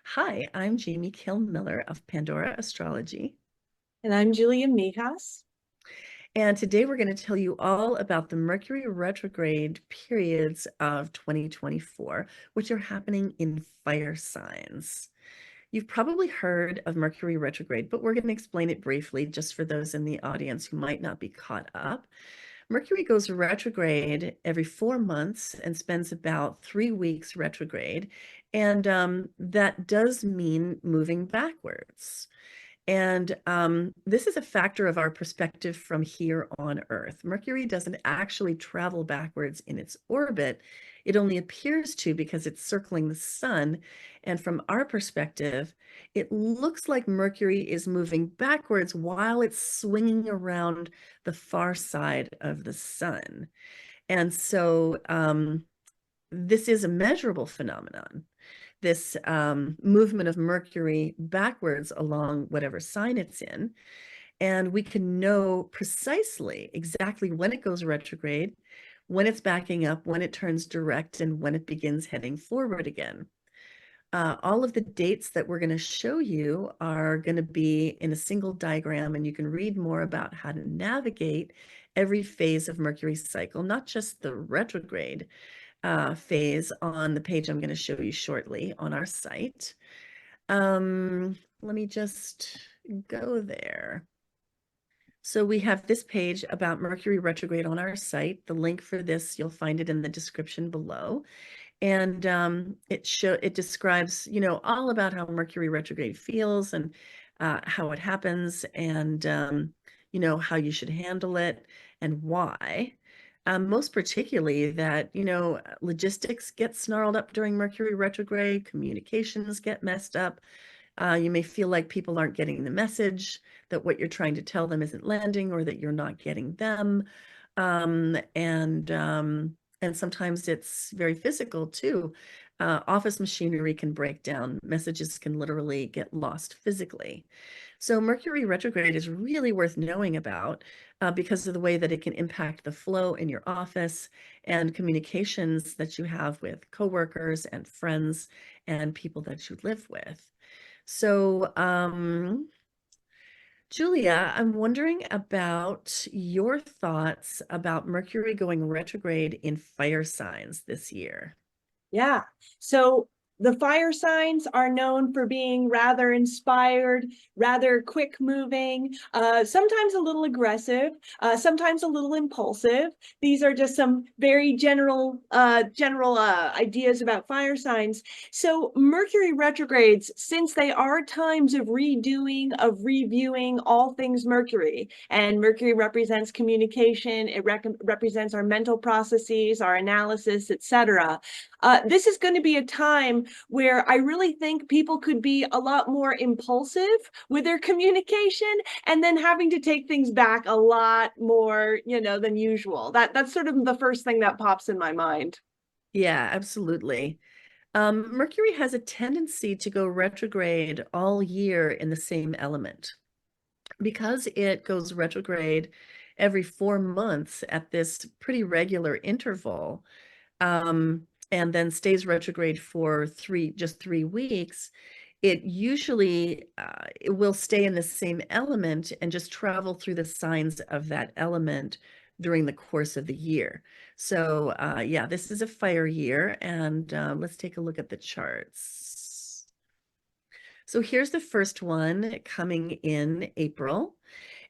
Hi, I'm Jamie Kill-Miller of Pandora Astrology, And I'm Julia Mijas. and today we're going to tell you all about the Mercury retrograde periods of 2024, which are happening in fire signs. You've probably heard of Mercury retrograde, but we're going to explain it briefly just for those in the audience who might not be caught up. Mercury goes retrograde every 4 months and spends about 3 weeks retrograde, and that does mean moving backwards. And this is a factor of our perspective from here on Earth. Mercury doesn't actually travel backwards in its orbit. It only appears to because it's circling the sun. And from our perspective, it looks like Mercury is moving backwards while it's swinging around the far side of the sun. And so this is a measurable phenomenon, this movement of Mercury backwards along whatever sign it's in. And we can know precisely exactly when it goes retrograde, when it's backing up, when it turns direct, and when it begins heading forward again. All of the dates that we're going to show you are going to be in a single diagram, and you can read more about how to navigate every phase of Mercury's cycle, not just the retrograde phase, on the page I'm going to show you shortly on our site. Let me just go there. So we have this page about Mercury retrograde on our site. The link for this, you'll find it in the description below. And it describes, all about how Mercury retrograde feels and how it happens, and how you should handle it and why. Most particularly that, logistics get snarled up during Mercury retrograde, communications get messed up. You may feel like people aren't getting the message, that what you're trying to tell them isn't landing, or that you're not getting them. And sometimes it's very physical too. Office machinery can break down. Messages can literally get lost physically. So Mercury retrograde is really worth knowing about because of the way that it can impact the flow in your office and communications that you have with coworkers and friends and people that you live with. So, Julia, I'm wondering about your thoughts about Mercury going retrograde in fire signs this year. Yeah. So the fire signs are known for being rather inspired, rather quick moving, sometimes a little aggressive, sometimes a little impulsive. These are just some very general ideas about fire signs. So Mercury retrogrades, since they are times of redoing, of reviewing all things Mercury, and Mercury represents communication, it represents our mental processes, our analysis, etc. This is going to be a time where I really think people could be a lot more impulsive with their communication, and then having to take things back a lot more, than usual. That's sort of the first thing that pops in my mind. Yeah, absolutely. Mercury has a tendency to go retrograde all year in the same element. Because it goes retrograde every 4 months at this pretty regular interval, and then stays retrograde for just 3 weeks, it will stay in the same element and just travel through the signs of that element during the course of the year. So yeah, this is a fire year, and let's take a look at the charts. So here's the first one coming in April.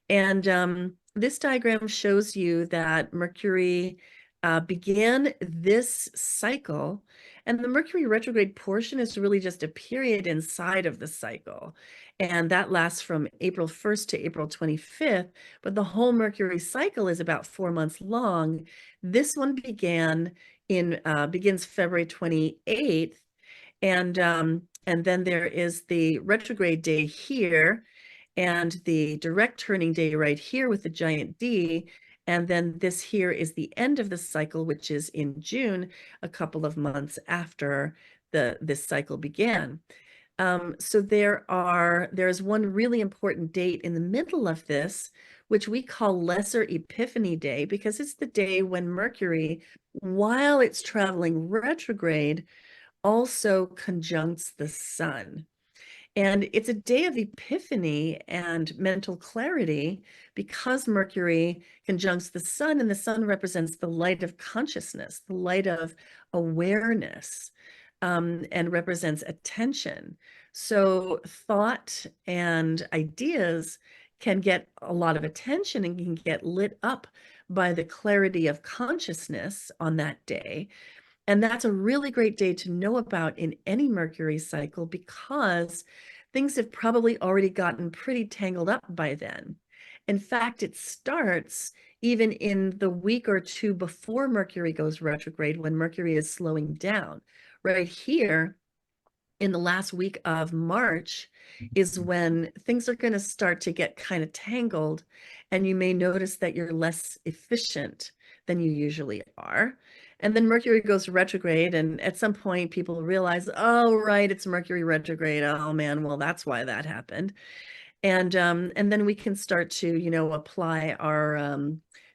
And this diagram shows you that Mercury began this cycle, and the Mercury retrograde portion is really just a period inside of the cycle. And that lasts from April 1st to April 25th, but the whole Mercury cycle is about 4 months long. This one begins February 28th, and then there is the retrograde day here, and the direct turning day right here with the giant D. And then this here is the end of the cycle, which is in June, a couple of months after this cycle began. So there's one really important date in the middle of this, which we call Lesser Epiphany Day, because it's the day when Mercury, while it's traveling retrograde, also conjuncts the sun. And it's a day of epiphany and mental clarity because Mercury conjuncts the sun, and the sun represents the light of consciousness, the light of awareness, and represents attention. So thought and ideas can get a lot of attention and can get lit up by the clarity of consciousness on that day. And that's a really great day to know about in any Mercury cycle because things have probably already gotten pretty tangled up by then. In fact, it starts even in the week or two before Mercury goes retrograde when Mercury is slowing down. Right here, in the last week of March is when things are going to start to get kind of tangled, and you may notice that you're less efficient than you usually are. And then Mercury goes retrograde, and at some point people realize, oh, right, it's Mercury retrograde. Oh man, well, that's why that happened. And then we can start to, apply our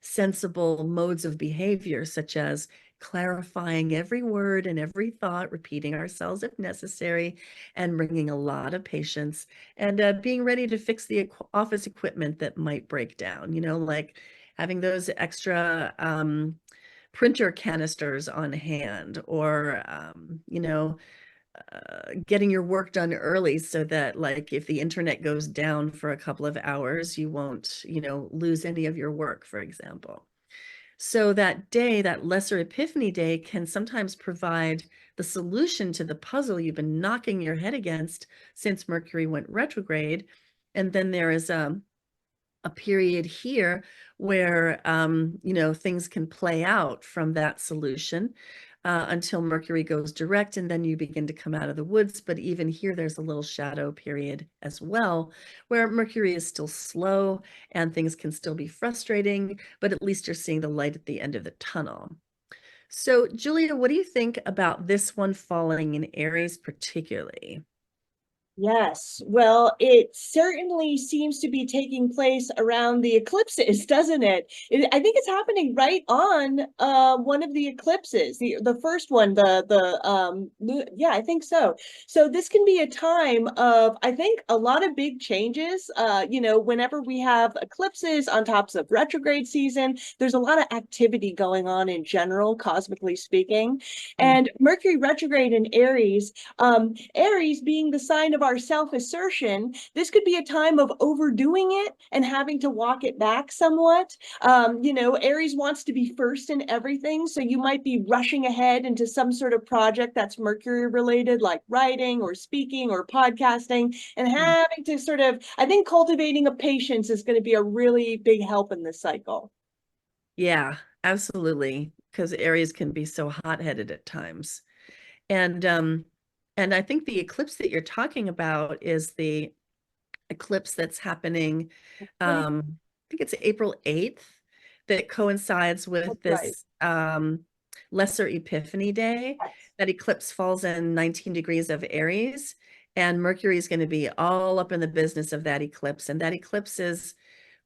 sensible modes of behavior, such as clarifying every word and every thought, repeating ourselves if necessary, and bringing a lot of patience, and being ready to fix the office equipment that might break down, like having those extra printer canisters on hand, or, getting your work done early so that, like, if the internet goes down for a couple of hours, you won't, lose any of your work, for example. So that day, that lesser epiphany day, can sometimes provide the solution to the puzzle you've been knocking your head against since Mercury went retrograde. And then there is a period here where things can play out from that solution until Mercury goes direct, and then you begin to come out of the woods. But even here, there's a little shadow period as well, where Mercury is still slow and things can still be frustrating, but at least you're seeing the light at the end of the tunnel. So, Julia, what do you think about this one falling in Aries particularly? Yes, well, it certainly seems to be taking place around the eclipses, doesn't it? I think it's happening right on one of the eclipses, the first one, yeah, I think so. So this can be a time of, I think, a lot of big changes. Whenever we have eclipses on tops of retrograde season, there's a lot of activity going on in general, cosmically speaking. Mm. And Mercury retrograde in Aries, Aries being the sign of our self-assertion, this could be a time of overdoing it and having to walk it back somewhat. Aries wants to be first in everything, so you might be rushing ahead into some sort of project that's Mercury related, like writing or speaking or podcasting, and having to sort of, I think cultivating a patience is going to be a really big help in this cycle. Yeah, absolutely. Because Aries can be so hot-headed at times. And I think the eclipse that you're talking about is the eclipse that's happening, I think it's April 8th, that coincides That's with right. this lesser epiphany day. Yes. That eclipse falls in 19 degrees of Aries, and Mercury is going to be all up in the business of that eclipse. And that eclipse is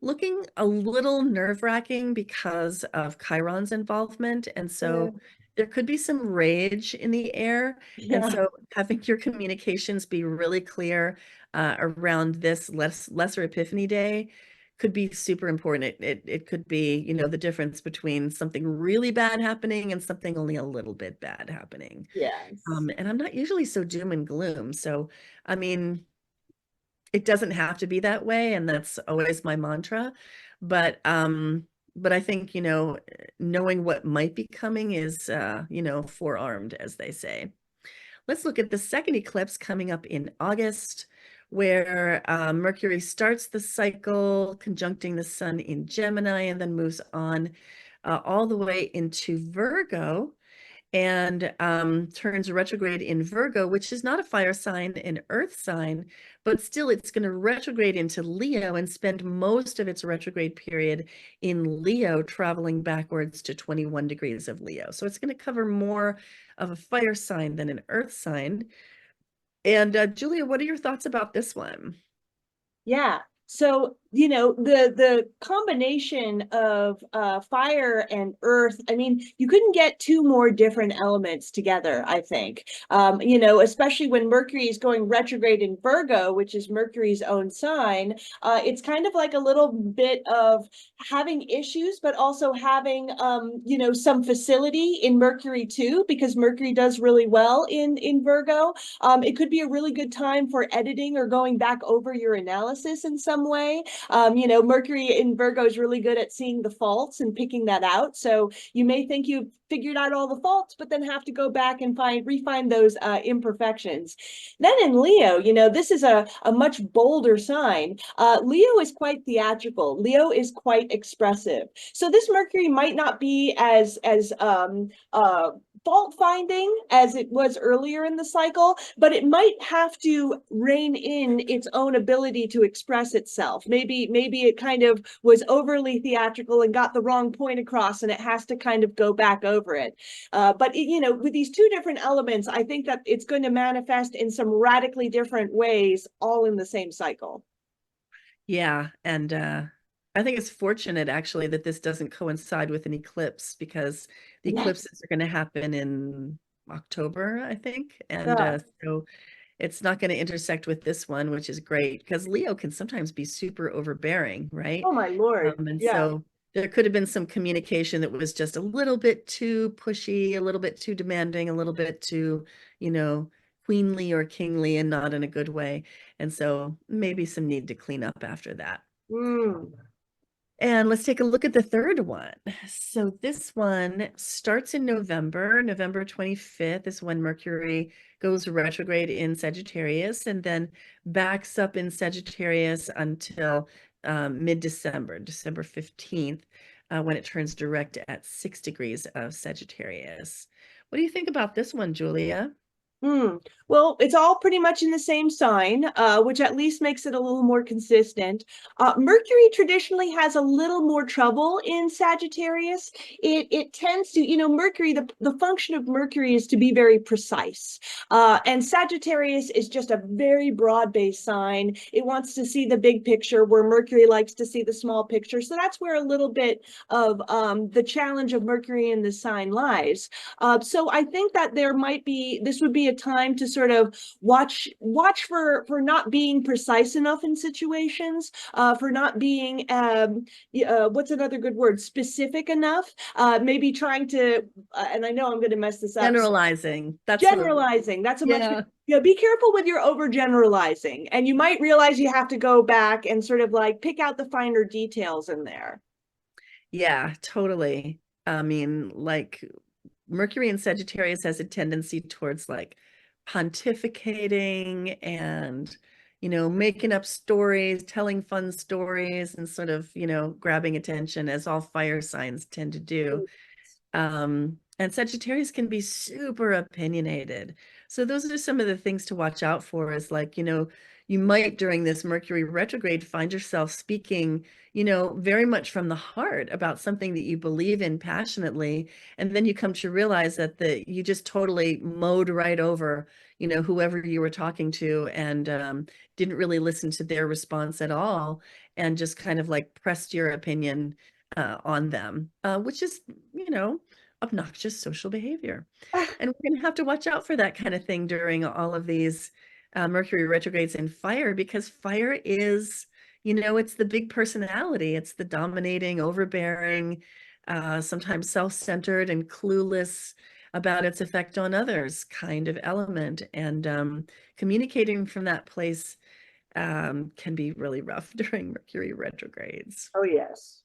looking a little nerve-wracking because of Chiron's involvement. And so there could be some rage in the air. And Yeah. so having your communications be really clear around this lesser epiphany day could be super important. It could be, the difference between something really bad happening and something only a little bit bad happening. Yes. And I'm not usually so doom and gloom. So, I mean, it doesn't have to be that way, and that's always my mantra. But I think, knowing what might be coming is, forearmed, as they say. Let's look at the second eclipse coming up in August, where Mercury starts the cycle conjuncting the sun in Gemini and then moves on all the way into Virgo, and turns retrograde in Virgo, which is not a fire sign, an earth sign, but still it's going to retrograde into Leo and spend most of its retrograde period in Leo, traveling backwards to 21 degrees of Leo. So it's going to cover more of a fire sign than an earth sign. And Julia, what are your thoughts about this one? Yeah. So the combination of fire and earth, I mean, you couldn't get two more different elements together, I think. Especially when Mercury is going retrograde in Virgo, which is Mercury's own sign. It's kind of like a little bit of having issues, but also having some facility in Mercury too, because Mercury does really well in Virgo. It could be a really good time for editing or going back over your analysis in some way. Mercury in Virgo is really good at seeing the faults and picking that out. So you may think you've figured out all the faults, but then have to go back and refine those imperfections. Then in Leo, this is a much bolder sign. Leo is quite theatrical. Leo is quite expressive. So this Mercury might not be as fault finding as it was earlier in the cycle, but it might have to rein in its own ability to express itself. Maybe it kind of was overly theatrical and got the wrong point across, and it has to kind of go back over it. With these two different elements, I think that it's going to manifest in some radically different ways, all in the same cycle. Yeah, and I think it's fortunate actually that this doesn't coincide with an eclipse, because the Yes. eclipses are going to happen in October, I think. And Yeah. so it's not going to intersect with this one, which is great, because Leo can sometimes be super overbearing, right? Oh my Lord. And Yeah. so there could have been some communication that was just a little bit too pushy, a little bit too demanding, a little bit too, you know, queenly or kingly, and not in a good way. And so maybe some need to clean up after that. Mm. And let's take a look at the third one. So this one starts in November. November 25th is when Mercury goes retrograde in Sagittarius, and then backs up in Sagittarius until mid-December, December 15th, when it turns direct at 6 degrees of Sagittarius. What do you think about this one, Julia? Well, it's all pretty much in the same sign, which at least makes it a little more consistent. Mercury traditionally has a little more trouble in Sagittarius. It tends to, Mercury, the function of Mercury is to be very precise. And Sagittarius is just a very broad-based sign. It wants to see the big picture, where Mercury likes to see the small picture. So that's where a little bit of the challenge of Mercury in the sign lies. So I think that this would be a time to sort of watch for not being precise enough in situations, for not being what's another good word, specific enough, maybe trying to and I know I'm going to mess this up. Generalizing. Generalizing, that's a much, Yeah. be careful with your overgeneralizing, and you might realize you have to go back and sort of like pick out the finer details in there. Yeah, totally. I mean, like Mercury in Sagittarius has a tendency towards like pontificating and, making up stories, telling fun stories, and sort of, grabbing attention, as all fire signs tend to do. And Sagittarius can be super opinionated. So those are some of the things to watch out for, is like, you might during this Mercury retrograde find yourself speaking, very much from the heart about something that you believe in passionately. And then you come to realize that you just totally mowed right over, whoever you were talking to, and didn't really listen to their response at all, and just kind of like pressed your opinion on them, which is, obnoxious social behavior. And we're going to have to watch out for that kind of thing during all of these Mercury retrogrades in fire, because fire is, it's the big personality. It's the dominating, overbearing, sometimes self-centered and clueless about its effect on others kind of element. And communicating from that place can be really rough during Mercury retrogrades. Oh yes.